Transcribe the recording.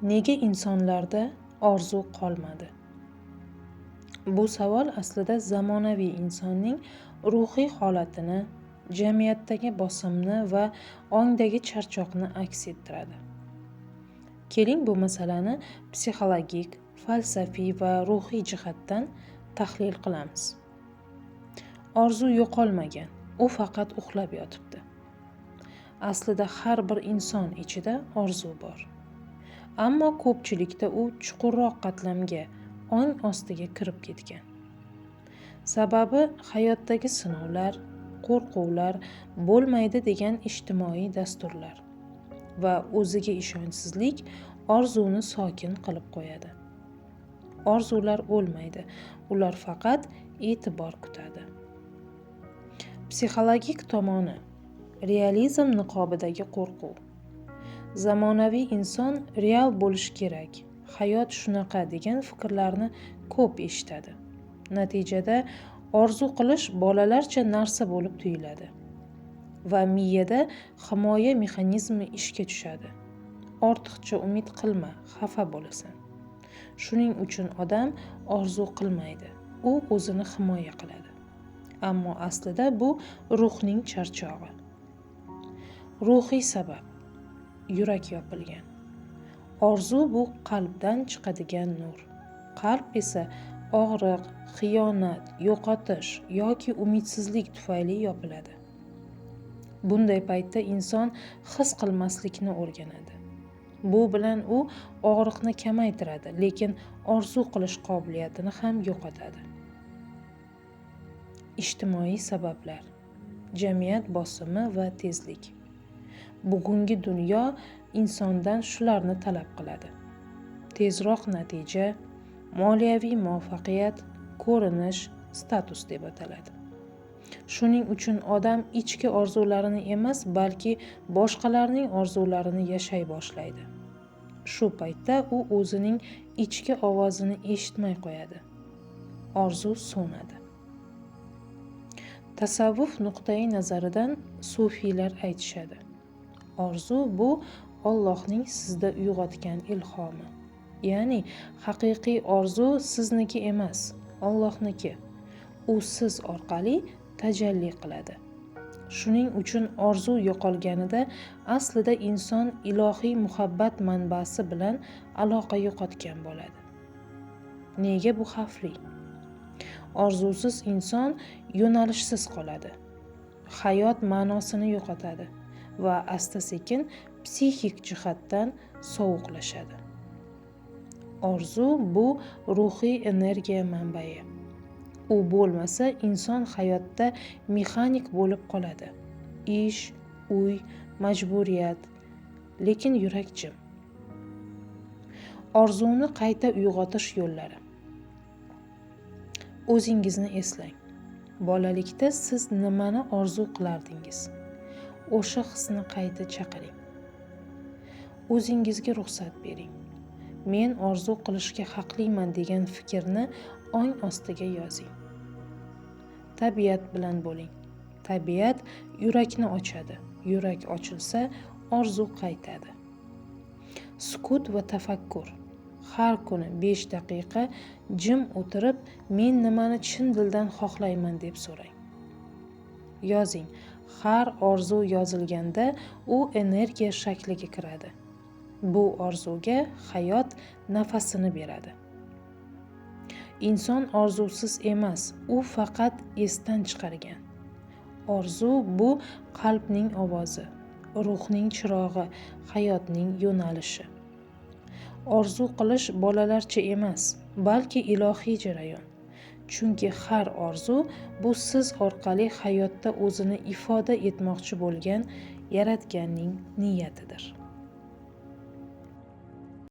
Nega insonlarda orzu qolmadi? Bu savol aslida zamonaviy insonning ruhiy holatini, jamiyatdagi bosimni va ongdagi charchoqni aks ettiradi. Keling, bu masalani psixologik, falsafiy va ruhiy jihatdan tahlil qilamiz. Orzu yo'qolmagan, u faqat uxlab yotibdi. Aslida har bir inson ichida orzu bor. Ammo ko'pchilikda u chuqurroq qatlamga, ong ostiga kirib ketgan. Sababi hayotdagi sinovlar, qo'rquvlar, bo'lmaydi degan ijtimoiy dasturlar va o'ziga ishonchsizlik orzuni sokin qilib qo'yadi. Orzular o'lmaydi, ular faqat e'tibor kutadi. Psixologik tomoni, realizm niqobidagi qo'rquv. Zamonaviy inson real bo'lish kerak, hayot shunaqa degan fikrlarni ko'p eshitadi. Natijada orzu qilish bolalarcha narsa bo'lib tuyuladi va miyada himoya mexanizmi ishga tushadi. Ortiqcha umid qilma, xafa bo'lasan. Shuning uchun odam orzu qilmaydi, u o'zini himoya qiladi. Ammo aslida bu ruhning charchog'i. Ruhiy sabab: yurak yopilgan. Orzu bu qalbdan chiqadigan nur. Qalb esa og'riq, xiyonat, yo'qotish yoki umidsizlik tufayli yopiladi. Bunday paytda inson his qilmaslikni o'rganadi. Bu bilan u og'riqni kamaytiradi, lekin orzu qilish qobiliyatini ham yo'qotadi. Ijtimoiy sabablar: jamiyat bosimi va tezlik. Bugungi dunyo insondan shularni talab qiladi. Tezroq natija, moliyaviy muvaffaqiyat, ko'rinish, status deb ataladi. Shuning uchun odam ichki orzularini emas, balki boshqalarning orzularini yashay boshlaydi. Shu paytda u o'zining ichki ovozini eshitmay qo'yadi. Orzu so'nadi. Tasavvuf nuqtai nazaridan sufiylar aytishadi: orzu bu Allohning sizda uyg'otgan ilhomi. Ya'ni haqiqiy orzu sizniki emas, Allohniki. U siz orqali tajalli qiladi. Shuning uchun orzu yo'qolganida aslida inson ilohiy muhabbat manbasi bilan aloqa yo'qotgan bo'ladi. Nega bu xavfli? Orzusiz inson yo'nalishsiz qoladi. Hayot ma'nosini yo'qotadi va asta-sekin psixik jihatdan sovuqlashadi. Orzu bu ruhiy energiya manbai. U bo'lmasa inson hayotda mexanik bo'lib qoladi. Ish, uy, majburiyat, lekin yurak jim. Orzuni qayta uyg'otish yo'llari. O'zingizni eslang. Bolalikda siz nimani orzu qilardingiz? O'sha hisni qayta chaqiring. O'zingizga ruxsat bering. Men orzu qilishga haqliman degan fikrni ong ostiga yozing. Tabiat bilan bo'ling. Tabiat yurakni ochadi. Yurak ochilsa, orzu qaytadi. Sukut va tafakkur. Har kuni 5 daqiqa jim o'tirib, men nimani chin dildan xohlayman deb so'rang. Yozing. Har orzu yozilganda u energiya shakliga kiradi. Bu orzuga hayot nafasini beradi. Inson orzusiz emas, u faqat esdan chiqargan. Orzu bu qalbning ovozi, ruhning chirog'i, hayotning yo'nalishi. Orzu qilish bolalarcha emas, balki ilohiy jarayon. Chunki har orzu bu siz orqali hayotda o'zini ifoda etmoqchi bo'lgan Yaratganning niyatidir.